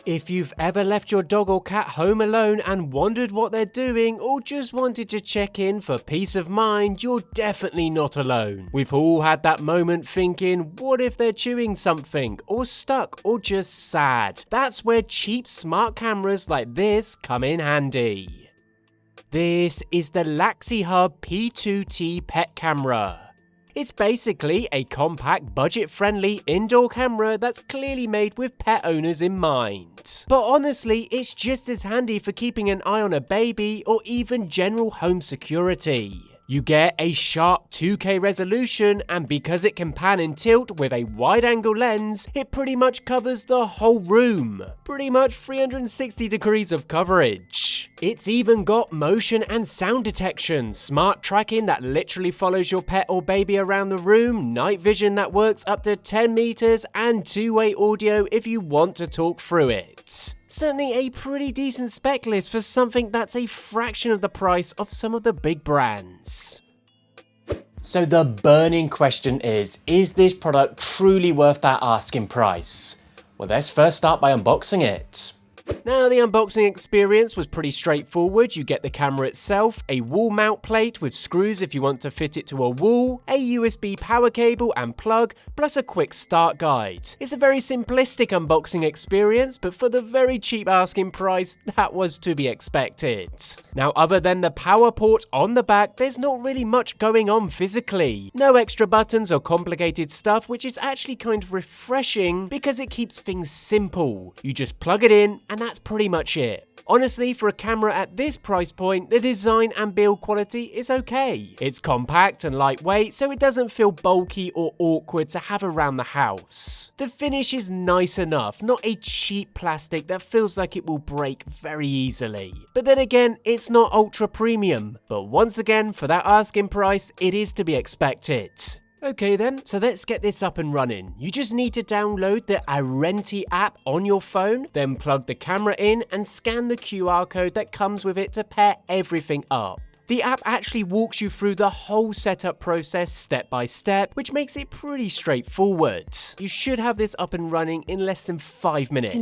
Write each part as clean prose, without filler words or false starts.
If you've ever left your dog or cat home alone and wondered what they're doing, or just wanted to check in for peace of mind, you're definitely not alone. We've all had that moment thinking, what if they're chewing something, or stuck, or just sad? That's where cheap smart cameras like this come in handy. This is the LAXIHUB P2T pet camera. It's basically a compact, budget-friendly indoor camera that's clearly made with pet owners in mind. But honestly, it's just as handy for keeping an eye on a baby or even general home security. You get a sharp 2K resolution, and because it can pan and tilt with a wide-angle lens, it pretty much covers the whole room. Pretty much 360 degrees of coverage. It's even got motion and sound detection, smart tracking that literally follows your pet or baby around the room, night vision that works up to 10 meters, and two-way audio if you want to talk through it. Certainly a pretty decent spec list for something that's a fraction of the price of some of the big brands. So the burning question is this product truly worth that asking price? Well, let's first start by unboxing it. Now, the unboxing experience was pretty straightforward. You get the camera itself, a wall mount plate with screws if you want to fit it to a wall, a USB power cable and plug, plus a quick start guide. It's a very simplistic unboxing experience, but for the very cheap asking price, that was to be expected. Now, other than the power port on the back, there's not really much going on physically. No extra buttons or complicated stuff, which is actually kind of refreshing because it keeps things simple. You just plug it in, and that's pretty much it. Honestly, for a camera at this price point, the design and build quality is okay. It's compact and lightweight, so it doesn't feel bulky or awkward to have around the house. The finish is nice enough, not a cheap plastic that feels like it will break very easily. But then again, it's not ultra premium. But once again, for that asking price, it is to be expected. Okay then, so let's get this up and running. You just need to download the Arenti app on your phone, then plug the camera in and scan the QR code that comes with it to pair everything up. The app actually walks you through the whole setup process step by step, which makes it pretty straightforward. You should have this up and running in less than 5 minutes.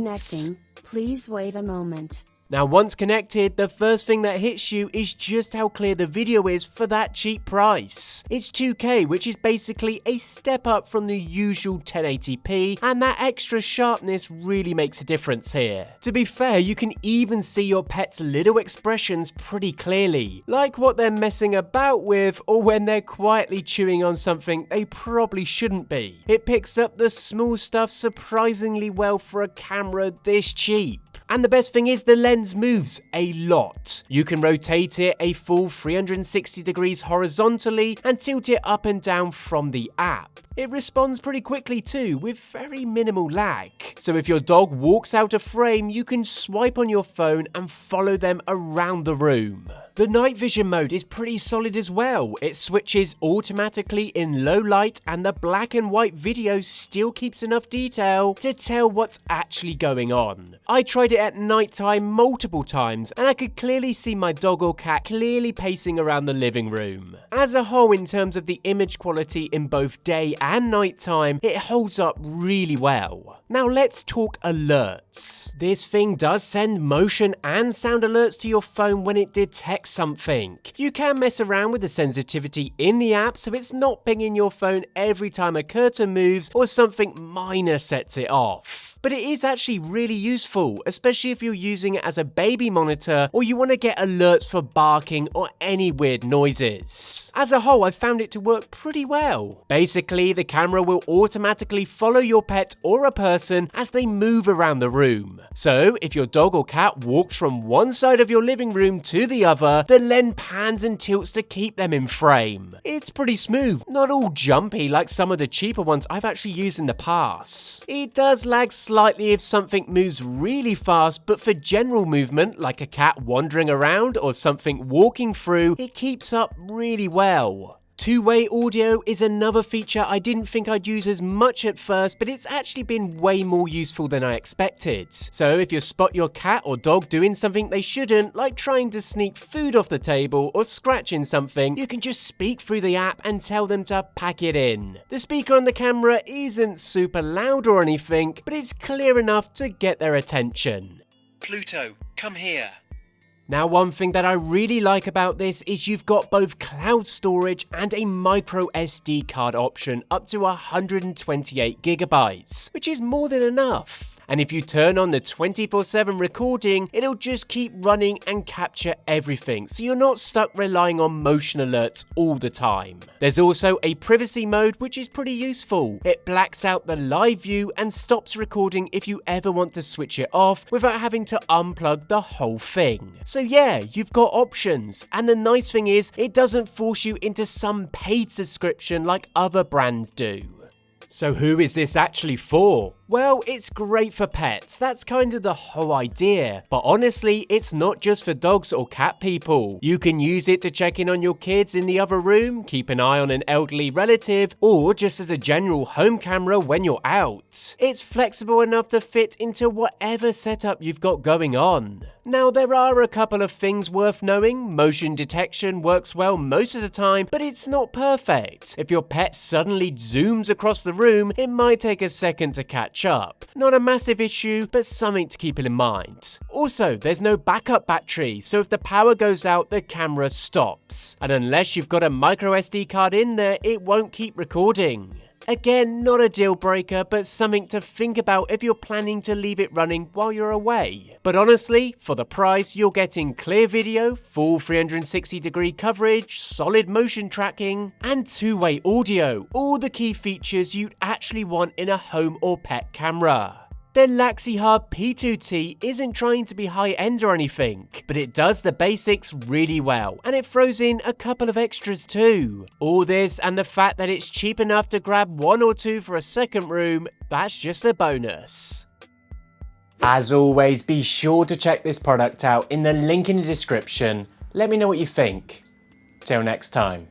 Connecting. Please wait a moment. Now, once connected, the first thing that hits you is just how clear the video is for that cheap price. It's 2K, which is basically a step up from the usual 1080p, and that extra sharpness really makes a difference here. To be fair, you can even see your pet's little expressions pretty clearly, like what they're messing about with or when they're quietly chewing on something they probably shouldn't be. It picks up the small stuff surprisingly well for a camera this cheap. And the best thing is the lens moves a lot. You can rotate it a full 360 degrees horizontally and tilt it up and down from the app. It responds pretty quickly too, with very minimal lag. So if your dog walks out of frame, you can swipe on your phone and follow them around the room. The night vision mode is pretty solid as well. It switches automatically in low light, and the black and white video still keeps enough detail to tell what's actually going on. I tried it at nighttime multiple times, and I could clearly see my dog or cat clearly pacing around the living room. As a whole, in terms of the image quality in both day and nighttime, it holds up really well. Now let's talk alerts. This thing does send motion and sound alerts to your phone when it detects something. You can mess around with the sensitivity in the app, so it's not pinging your phone every time a curtain moves or something minor sets it off. But it is actually really useful, especially if you're using it as a baby monitor or you want to get alerts for barking or any weird noises. As a whole, I found it to work pretty well. Basically, the camera will automatically follow your pet or a person as they move around the room. So if your dog or cat walks from one side of your living room to the other, camera, the lens pans and tilts to keep them in frame. It's pretty smooth, not all jumpy like some of the cheaper ones I've actually used in the past. It does lag slightly if something moves really fast, but for general movement like a cat wandering around or something walking through, it keeps up really well. Two-way audio is another feature I didn't think I'd use as much at first, but it's actually been way more useful than I expected. So if you spot your cat or dog doing something they shouldn't, like trying to sneak food off the table or scratching something, you can just speak through the app and tell them to pack it in. The speaker on the camera isn't super loud or anything, but it's clear enough to get their attention. Pluto, come here. Now, one thing that I really like about this is you've got both cloud storage and a micro SD card option up to 128 gigabytes, which is more than enough. And if you turn on the 24/7 recording, it'll just keep running and capture everything, so you're not stuck relying on motion alerts all the time. There's also a privacy mode, which is pretty useful. It blacks out the live view and stops recording if you ever want to switch it off without having to unplug the whole thing. So yeah, you've got options, and the nice thing is it doesn't force you into some paid subscription like other brands do. So who is this actually for? Well, it's great for pets, that's kind of the whole idea. But honestly, it's not just for dogs or cat people. You can use it to check in on your kids in the other room, keep an eye on an elderly relative, or just as a general home camera when you're out. It's flexible enough to fit into whatever setup you've got going on. Now, there are a couple of things worth knowing. Motion detection works well most of the time, but it's not perfect. If your pet suddenly zooms across the room, it might take a second to catch up. Not a massive issue, but something to keep in mind. Also, there's no backup battery, so if the power goes out, the camera stops. And unless you've got a micro SD card in there, it won't keep recording. Again, not a deal breaker, but something to think about if you're planning to leave it running while you're away. But honestly, for the price, you're getting clear video, full 360-degree coverage, solid motion tracking, and two-way audio, all the key features you'd actually want in a home or pet camera. The LAXIHUB P2T isn't trying to be high-end or anything, but it does the basics really well, and it throws in a couple of extras too. All this and the fact that it's cheap enough to grab one or two for a second room, that's just a bonus. As always, be sure to check this product out in the link in the description. Let me know what you think. Till next time.